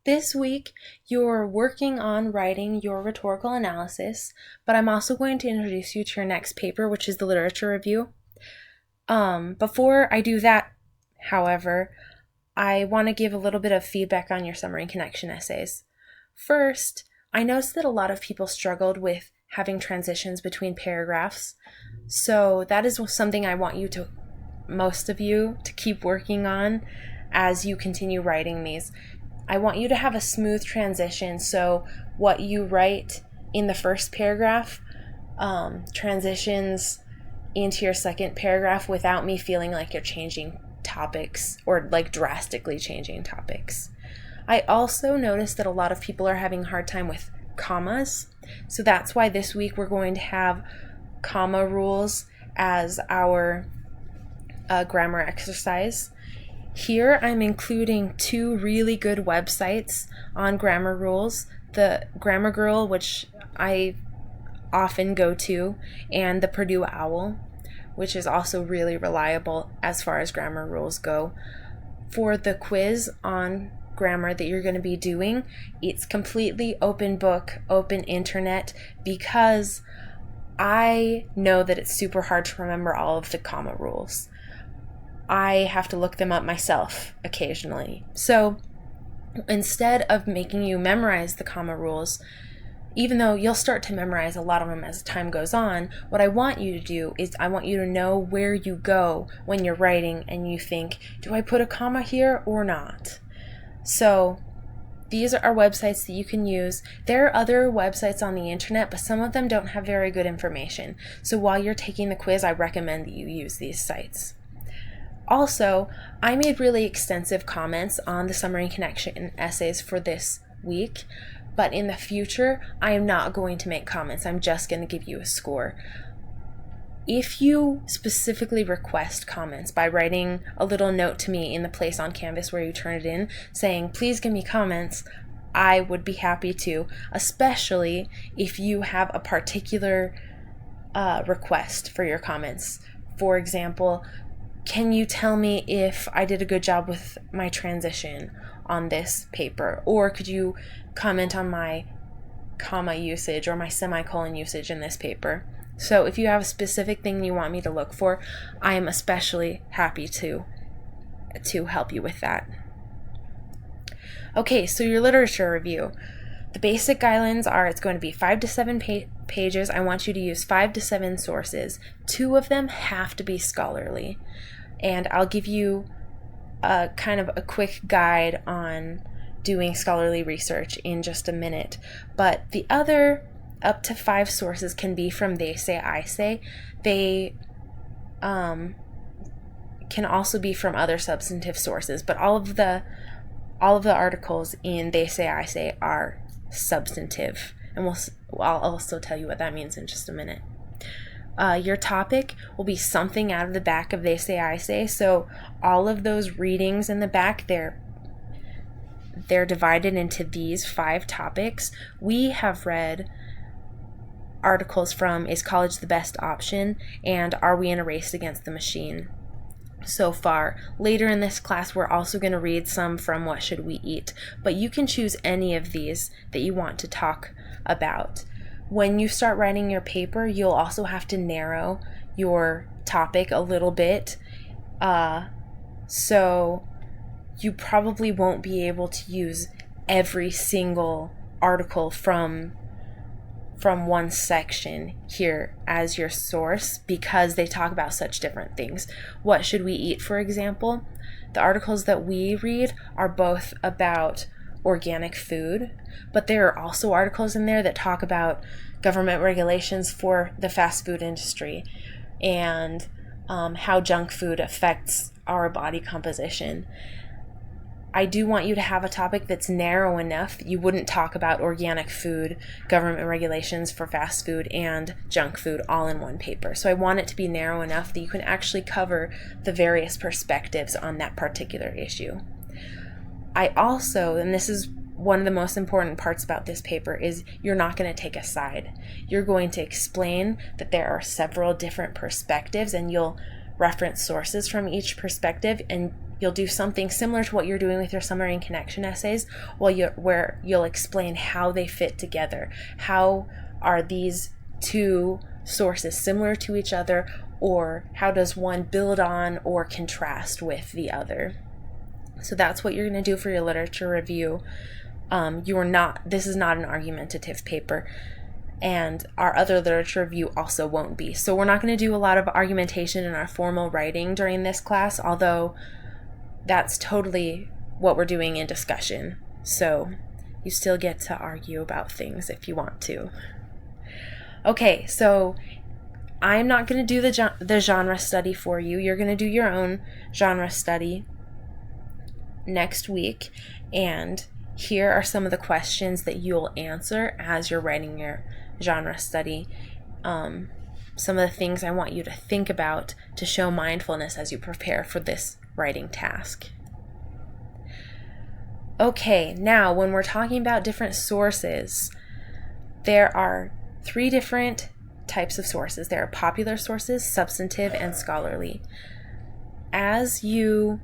This week, you're working on writing your rhetorical analysis, but I'm also going to introduce you to your next paper, which is the literature review. Before I do that, however, I want to give a little bit of feedback on your summary and connection essays. First, I noticed that a lot of people struggled with having transitions between paragraphs, so that is something I want most of you, to keep working on as you continue writing these. I want you to have a smooth transition, so what you write in the first paragraph transitions into your second paragraph without me feeling like you're changing topics or like drastically changing topics. I also noticed that a lot of people are having a hard time with commas, so that's why this week we're going to have comma rules as our grammar exercise. Here I'm including two really good websites on grammar rules, the Grammar Girl, which I often go to, and the Purdue Owl, which is also really reliable as far as grammar rules go. For the quiz on grammar that you're going to be doing, it's completely open book, open internet, because I know that it's super hard to remember all of the comma rules. I have to look them up myself occasionally. So instead of making you memorize the comma rules, even though you'll start to memorize a lot of them as time goes on, what I want you to do is I want you to know where you go when you're writing and you think, do I put a comma here or not? So these are websites that you can use. There are other websites on the internet, but some of them don't have very good information. So while you're taking the quiz, I recommend that you use these sites. Also, I made really extensive comments on the summary and connection essays for this week, but in the future, I am not going to make comments. I'm just going to give you a score. If you specifically request comments by writing a little note to me in the place on Canvas where you turn it in, saying, please give me comments, I would be happy to, especially if you have a particular request for your comments. For example, can you tell me if I did a good job with my transition on this paper? Or could you comment on my comma usage or my semicolon usage in this paper? So if you have a specific thing you want me to look for, I am especially happy to help you with that. Okay, so your literature review. The basic guidelines are it's going to be 5 to 7 pages. I want you to use 5 to 7 sources. 2 of them have to be scholarly. And I'll give you a kind of a quick guide on doing scholarly research in just a minute. But the other up to 5 sources can be from They Say, I Say. They can also be from other substantive sources, but all of the articles in They Say, I Say are substantive, and I'll also tell you what that means in just a minute. Your topic will be something out of the back of They Say, I Say, so all of those readings in the back, they're divided into these 5 topics. We have read articles from Is College the Best Option and Are We in a Race Against the Machine so far. Later in this class, we're also going to read some from What Should We Eat, but you can choose any of these that you want to talk about. When you start writing your paper, you'll also have to narrow your topic a little bit, so you probably won't be able to use every single article from one section here as your source because they talk about such different things. What Should We Eat, for example? The articles that we read are both about organic food, but there are also articles in there that talk about government regulations for the fast food industry and how junk food affects our body composition. I do want you to have a topic that's narrow enough that you wouldn't talk about organic food, government regulations for fast food, and junk food all in one paper. So I want it to be narrow enough that you can actually cover the various perspectives on that particular issue. I also, and this is one of the most important parts about this paper, is you're not going to take a side. You're going to explain that there are several different perspectives, and you'll reference sources from each perspective, and you'll do something similar to what you're doing with your summary and connection essays, where you'll explain how they fit together. How are these two sources similar to each other, or how does one build on or contrast with the other? So that's what you're going to do for your literature review. This is not an argumentative paper, and our other literature review also won't be. So we're not going to do a lot of argumentation in our formal writing during this class, although that's totally what we're doing in discussion. So you still get to argue about things if you want to. Okay, so I'm not going to do the genre study for you. You're going to do your own genre study next week, and here are some of the questions that you'll answer as you're writing your genre study. Some of the things I want you to think about to show mindfulness as you prepare for this writing task. Okay, now when we're talking about different sources, there are 3 different types of sources. There are popular sources, substantive, and scholarly. As you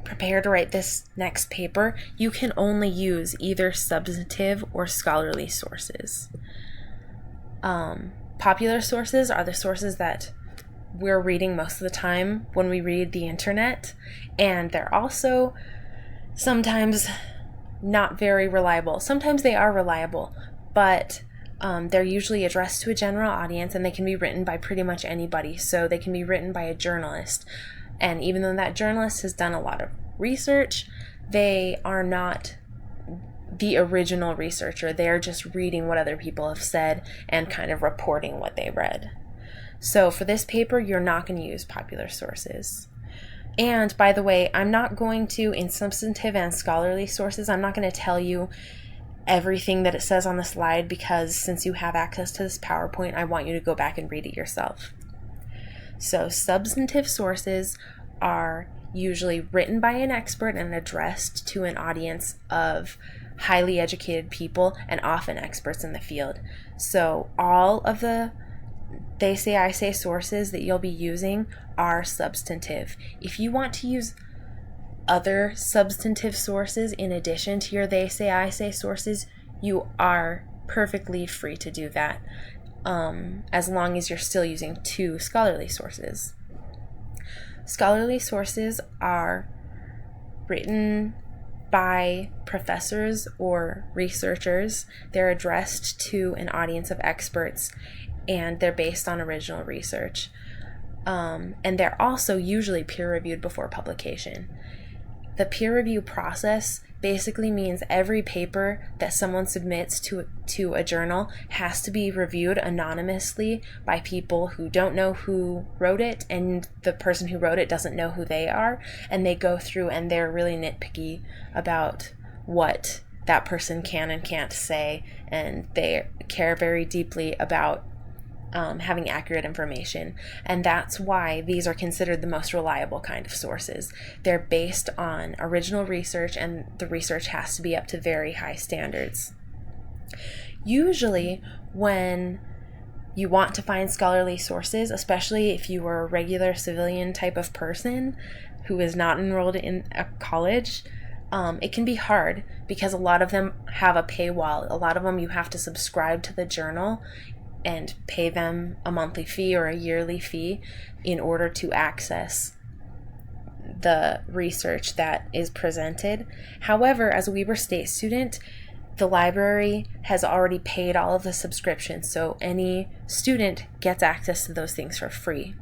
prepare to write this next paper, you can only use either substantive or scholarly sources. Popular sources are the sources that we're reading most of the time when we read the internet, and they're also sometimes not very reliable. Sometimes they are reliable, but they're usually addressed to a general audience, and they can be written by pretty much anybody. So they can be written by a journalist. And even though that journalist has done a lot of research, they are not the original researcher. They are just reading what other people have said and kind of reporting what they read. So for this paper, you're not going to use popular sources. And by the way, I'm not going to, in substantive and scholarly sources, I'm not going to tell you everything that it says on the slide, because since you have access to this PowerPoint, I want you to go back and read it yourself. So substantive sources are usually written by an expert and addressed to an audience of highly educated people and often experts in the field. So all of the they say, I say sources that you'll be using are substantive. If you want to use other substantive sources in addition to your they say, I say sources, you are perfectly free to do that, as long as you're still using 2 scholarly sources. Scholarly sources are written by professors or researchers. They're addressed to an audience of experts, and they're based on original research. And they're also usually peer-reviewed before publication. The peer review process basically means every paper that someone submits to a journal has to be reviewed anonymously by people who don't know who wrote it, and the person who wrote it doesn't know who they are, and they go through and they're really nitpicky about what that person can and can't say, and they care very deeply about having accurate information. And that's why these are considered the most reliable kind of sources. They're based on original research, and the research has to be up to very high standards. Usually when you want to find scholarly sources, especially if you are a regular civilian type of person who is not enrolled in a college, it can be hard because a lot of them have a paywall. A lot of them you have to subscribe to the journal and pay them a monthly fee or a yearly fee in order to access the research that is presented. However, as a Weber State student, the library has already paid all of the subscriptions, so any student gets access to those things for free.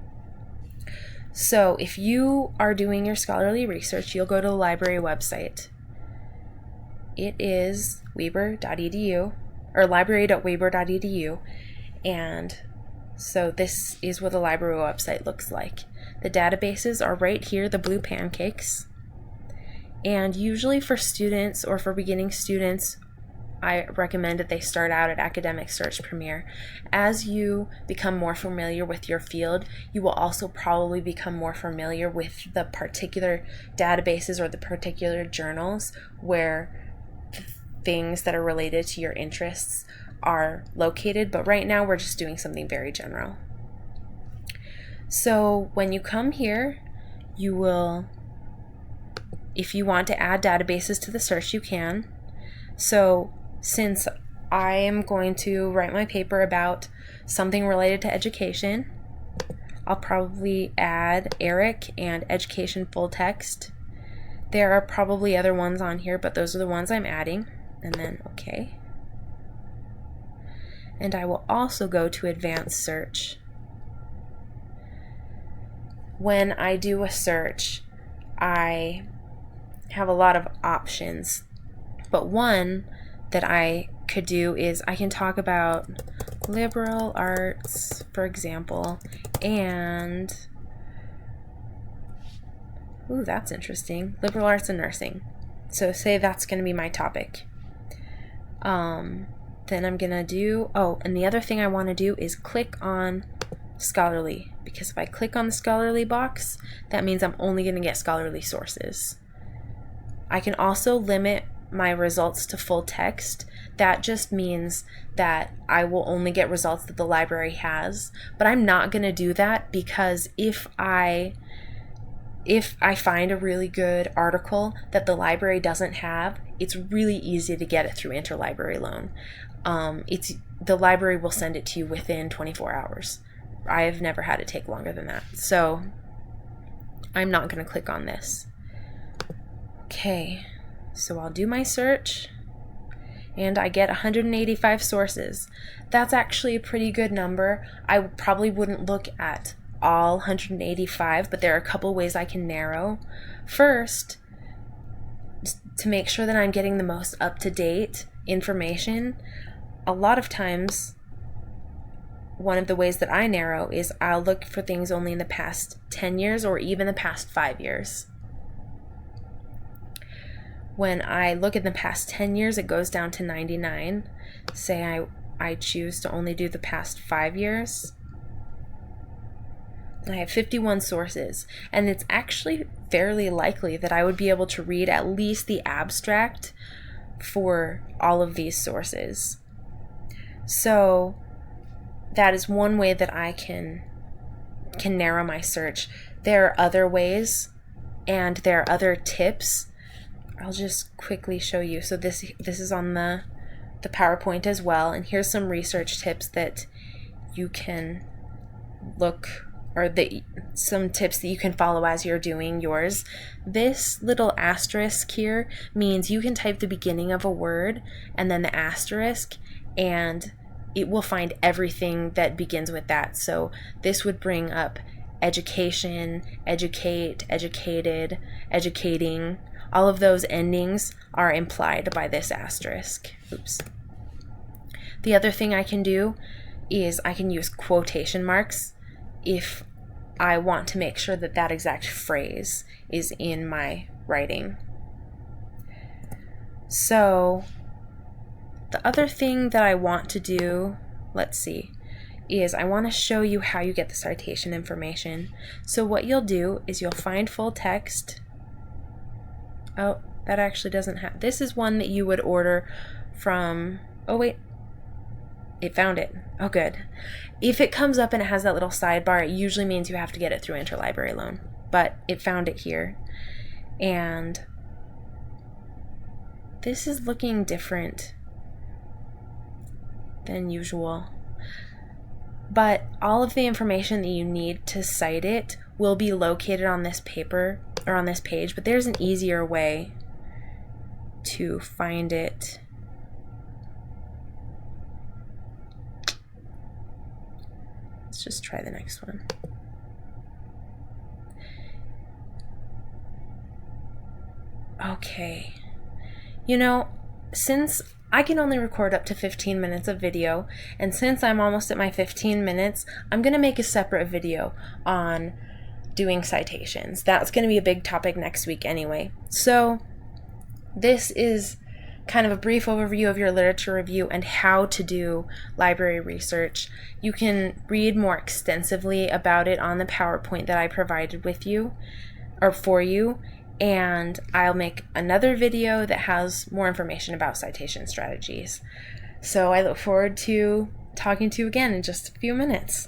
So if you are doing your scholarly research, you'll go to the library website. It is weber.edu, or library.weber.edu. And so this is what the library website looks like. The databases are right here, the blue pancakes. And usually for students or for beginning students, I recommend that they start out at Academic Search Premier. As you become more familiar with your field, you will also probably become more familiar with the particular databases or the particular journals where things that are related to your interests are located, but right now we're just doing something very general. So when you come here, you will If you want to add databases to the search, you can. So since I am going to write my paper about something related to education, I'll probably add ERIC and education full text. There are probably other ones on here, but those are the ones I'm adding. And then OK. And I will also go to advanced search. When I do a search, I have a lot of options, but one that I could do is I can talk about liberal arts, for example, and ooh, that's interesting, liberal arts and nursing. So say that's going to be my topic. Then I'm gonna do, and the other thing I want to do is click on scholarly, because if I click on the scholarly box, that means I'm only going to get scholarly sources. I can also limit my results to full text. That just means that I will only get results that the library has, but I'm not going to do that because if I find a really good article that the library doesn't have, it's really easy to get it through interlibrary loan. The library will send it to you within 24 hours. I've never had it take longer than that. So I'm not going to click on this. Okay, so I'll do my search and I get 185 sources. That's actually a pretty good number. I probably wouldn't look at all 185, but there are a couple ways I can narrow. First, to make sure that I'm getting the most up-to-date information, a lot of times one of the ways that I narrow is I'll look for things only in the past 10 years or even the past 5 years. When I look at the past 10 years, it goes down to 99. Say I choose to only do the past 5 years. I have 51 sources, and it's actually fairly likely that I would be able to read at least the abstract for all of these sources. So that is one way that I can narrow my search. There are other ways, and there are other tips. I'll just quickly show you. So this is on the PowerPoint as well, and here's some research tips that you can look, or some tips that you can follow as you're doing yours. This little asterisk here means you can type the beginning of a word and then the asterisk, and it will find everything that begins with that. So this would bring up education, educate, educated, educating. All of those endings are implied by this asterisk. Oops. The other thing I can do is I can use quotation marks if I want to make sure that that exact phrase is in my writing. So the other thing that I want to do, let's see, is I want to show you how you get the citation information. So what you'll do is you'll find full text. Oh, that actually doesn't have, this is one that you would order from, oh wait, it found it. Oh good. If it comes up and it has that little sidebar, it usually means you have to get it through interlibrary loan, but it found it here. And this is looking different than usual, but all of the information that you need to cite it will be located on this paper or on this page, but there's an easier way to find it. Let's just try the next one. Okay. You know, since I can only record up to 15 minutes of video, and since I'm almost at my 15 minutes, I'm going to make a separate video on doing citations. That's going to be a big topic next week anyway. So this is kind of a brief overview of your literature review and how to do library research. You can read more extensively about it on the PowerPoint that I provided with you, or for you, and I'll make another video that has more information about citation strategies. So I look forward to talking to you again in just a few minutes.